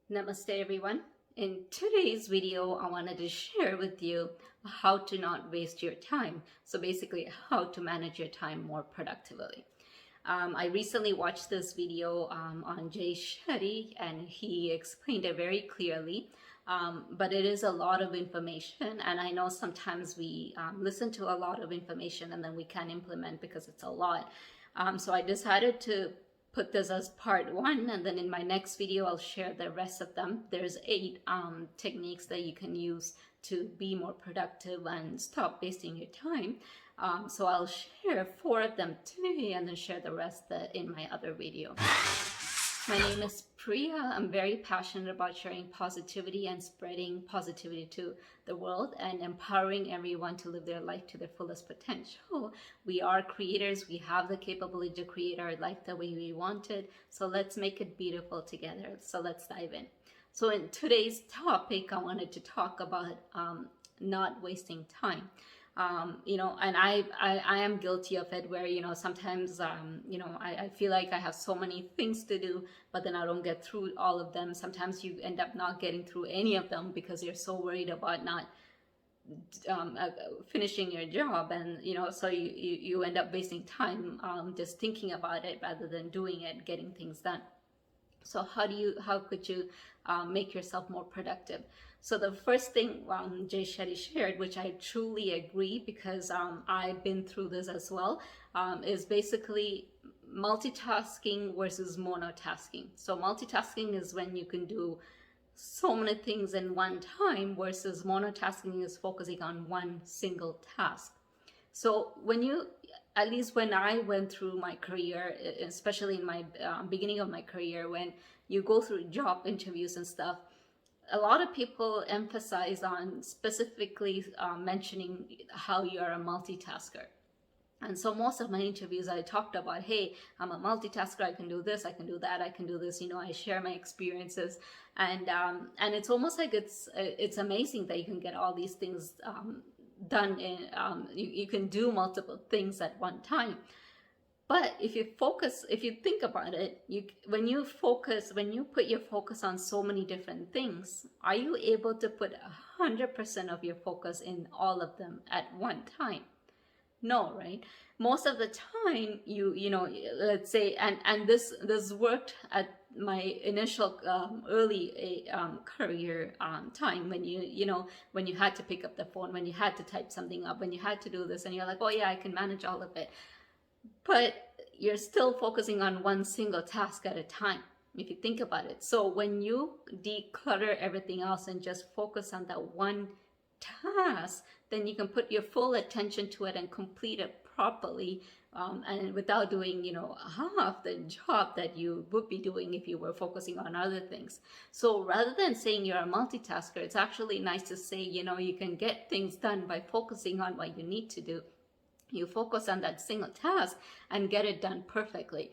Namaste everyone. In today's video, I wanted to share with you how to not waste your time. So basically how to manage your time more productively. I recently watched this video on Jay Shetty and he explained it very clearly. But it is a lot of information, and I know sometimes we listen to a lot of information and then we can't implement because it's a lot. So I decided to put this as part one, and then in my next video I'll share the rest of them. There's 8 techniques that you can use to be more productive and stop wasting your time. So I'll share 4 of them today and then share the rest in my other video. My name is Pria. I'm very passionate about sharing positivity and spreading positivity to the world and empowering everyone to live their life to their fullest potential. We are creators. We have the capability to create our life the way we want it. So let's make it beautiful together. So let's dive in. So in today's topic, I wanted to talk about not wasting time. And I am guilty of it where, sometimes, I feel like I have so many things to do, but then I don't get through all of them. Sometimes you end up not getting through any of them because you're so worried about not finishing your job, and so you end up wasting time just thinking about it rather than doing it, getting things done. So how could you make yourself more productive? So the first thing Jay Shetty shared, which I truly agree because I've been through this as well, is basically multitasking versus monotasking. So multitasking is when you can do so many things in one time versus monotasking is focusing on one single task. So at least when I went through my career, especially in my beginning of my career, when you go through job interviews and stuff, a lot of people emphasize on specifically mentioning how you are a multitasker. And so most of my interviews I talked about, hey, I'm a multitasker, I can do this, I can do that, I can do this, I share my experiences. And it's almost like it's amazing that you can get all these things done in you can do multiple things at one time. But if you think about it, when you put your focus on so many different things, are you able to put 100% of your focus in all of them at one time? No, right? Most of the time, let's say, and this worked at my initial early career time when when you had to pick up the phone, when you had to type something up, when you had to do this, and you're like, oh yeah, I can manage all of it. But you're still focusing on one single task at a time, if you think about it. So when you declutter everything else and just focus on that one task, then you can put your full attention to it and complete it properly, and without doing half the job that you would be doing if you were focusing on other things. So rather than saying you're a multitasker, it's actually nice to say you can get things done by focusing on what you need to do. You focus on that single task and get it done perfectly.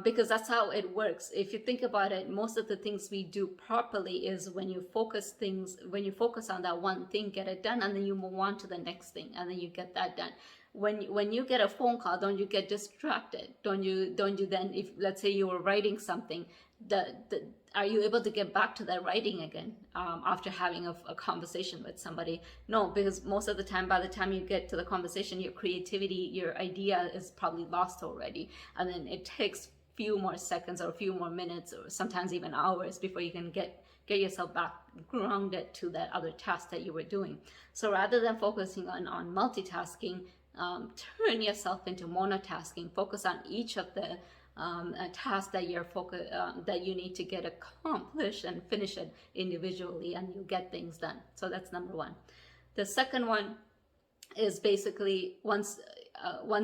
Because that's how it works. If you think about it, most of the things we do properly is when you focus on that one thing, get it done, and then you move on to the next thing, and then you get that done. When you get a phone call, don't you get distracted? Don't you then, if let's say you were writing something, are you able to get back to that writing again after having a conversation with somebody? No, because most of the time, by the time you get to the conversation, your creativity, your idea is probably lost already. And then it takes few more seconds or a few more minutes or sometimes even hours before you can get yourself back grounded to that other task that you were doing. So rather than focusing on multitasking, turn yourself into monotasking. Focus on each of the task that that you need to get accomplished and finish it individually, and you get things done. So that's number one. The second one is basically once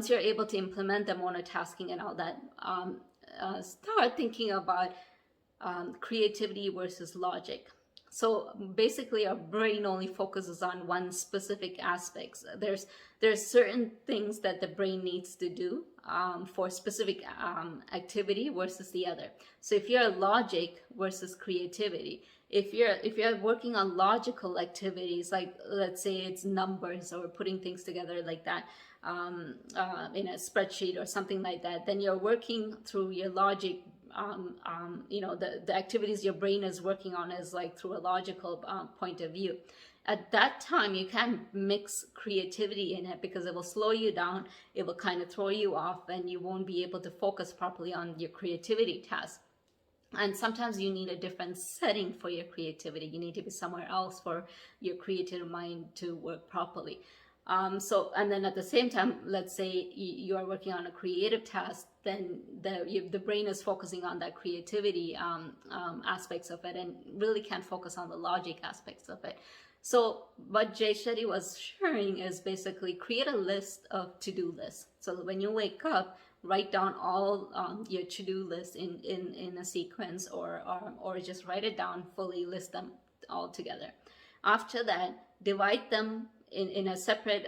you're able to implement the monotasking and all that, start thinking about creativity versus logic. So basically our brain only focuses on one specific aspect. There's certain things that the brain needs to do for specific activity versus the other. So if you're logic versus creativity, if you're working on logical activities, like let's say it's numbers or putting things together like that, in a spreadsheet or something like that, then you're working through your logic the activities your brain is working on is like through a logical point of view. At that time, you can't mix creativity in it because it will slow you down, it will kind of throw you off, and you won't be able to focus properly on your creativity task. And sometimes you need a different setting for your creativity. You need to be somewhere else for your creative mind to work properly. And then at the same time, let's say you are working on a creative task, then the brain is focusing on that creativity aspects of it, and really can't focus on the logic aspects of it. So what Jay Shetty was sharing is basically create a list of to-do lists. So when you wake up, write down all your to-do lists in a sequence, or just write it down fully, list them all together. After that, divide them in a separate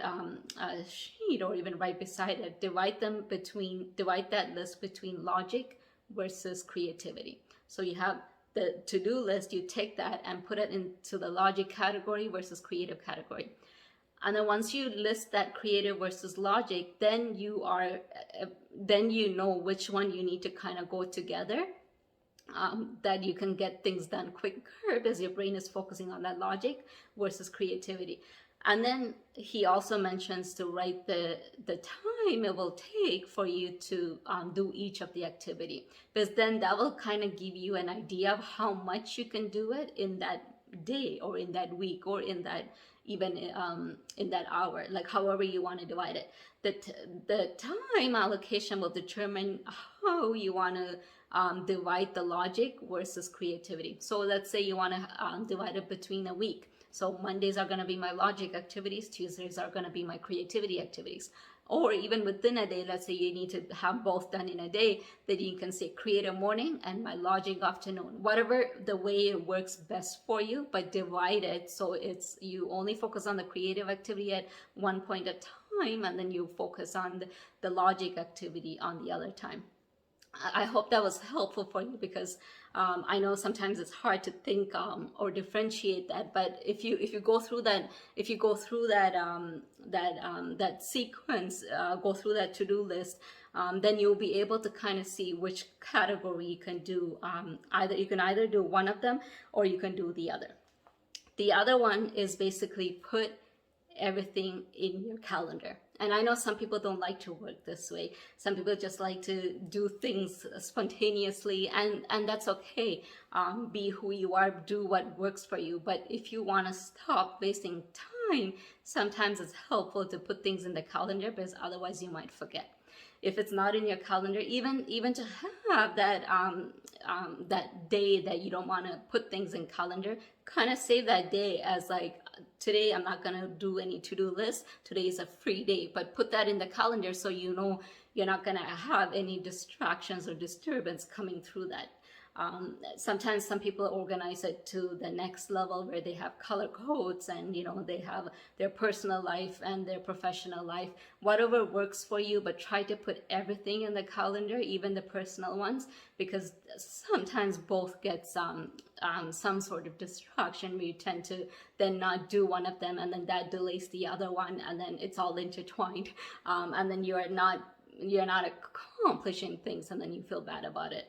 sheet, or even right beside it. Divide that list between logic versus creativity. So you have the to-do list, you take that and put it into the logic category versus creative category. And then once you list that creative versus logic, then you know which one you need to kind of go together, that you can get things done quicker because your brain is focusing on that logic versus creativity. And then he also mentions to write the time it will take for you to do each of the activity, because then that will kind of give you an idea of how much you can do it in that day, or in that week, or in that even in that hour, like however you want to divide it. The time allocation will determine how you want to divide the logic versus creativity. So let's say you want to divide it between a week. So Mondays are going to be my logic activities, Tuesdays are going to be my creativity activities. Or even within a day, let's say you need to have both done in a day, then you can say creative morning and my logic afternoon, whatever the way it works best for you, but divide it so it's you only focus on the creative activity at one point at time, and then you focus on the logic activity on the other time. I hope that was helpful for you, because I know sometimes it's hard to think or differentiate that. But if you go through that that sequence, go through that to-do list, then you'll be able to kind of see which category you can do. You can either do one of them, or you can do the other. The other one is basically put everything in your calendar. And I know some people don't like to work this way. Some people just like to do things spontaneously, and that's okay. Be who you are, do what works for you. But if you want to stop wasting time, sometimes it's helpful to put things in the calendar, because otherwise you might forget. If it's not in your calendar, even to have that that day that you don't want to put things in calendar, kind of save that day as like, today I'm not going to do any to-do list. Today is a free day, but put that in the calendar so you know you're not going to have any distractions or disturbance coming through that. Sometimes some people organize it to the next level, where they have color codes, and they have their personal life and their professional life, whatever works for you. But try to put everything in the calendar, even the personal ones, because sometimes both get some sort of distraction, where you tend to then not do one of them, and then that delays the other one, and then it's all intertwined, and then you're not accomplishing things, and then you feel bad about it.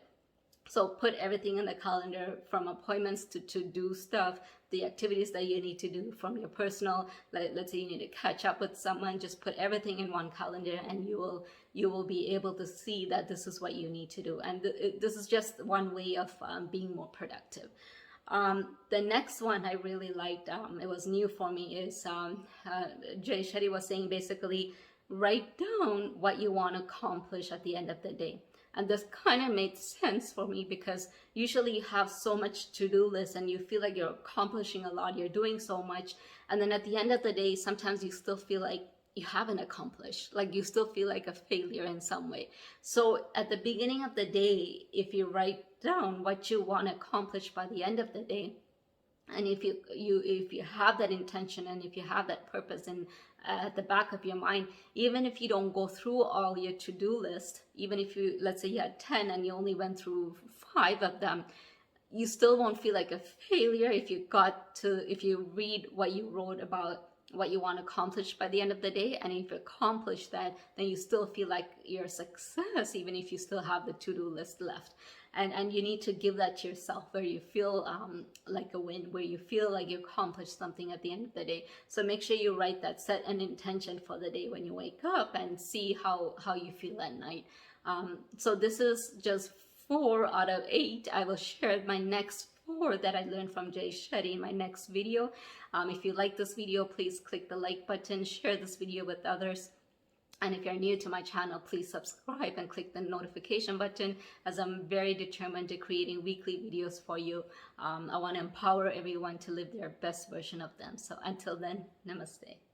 So put everything in the calendar, from appointments to do stuff, the activities that you need to do, from your personal, let's say you need to catch up with someone, just put everything in one calendar, and you will be able to see that this is what you need to do. And this is just one way of being more productive. The next one I really liked, it was new for me, is Jay Shetty was saying basically write down what you want to accomplish at the end of the day. And this kind of made sense for me, because usually you have so much to-do list and you feel like you're accomplishing a lot, you're doing so much. And then at the end of the day, sometimes you still feel like you haven't accomplished, like you still feel like a failure in some way. So at the beginning of the day, if you write down what you want to accomplish by the end of the day, and if you have that intention, and if you have that purpose in at the back of your mind, even if you don't go through all your to-do list, even if let's say you had 10 and you only went through 5 of them, you still won't feel like a failure if you read what you wrote about what you want to accomplish by the end of the day. And if you accomplish that, then you still feel like you're a success, even if you still have the to-do list left. and you need to give that to yourself, where you feel like a win, where you feel like you accomplished something at the end of the day. So make sure you write that, set an intention for the day when you wake up, and see how you feel at night. So this is just 4 out of 8. I will share my next 4 that I learned from Jay Shetty in my next video. If you like this video, please click the like button, share this video with others. And if you're new to my channel, please subscribe and click the notification button, as I'm very determined to creating weekly videos for you. I want to empower everyone to live their best version of them. So until then, namaste.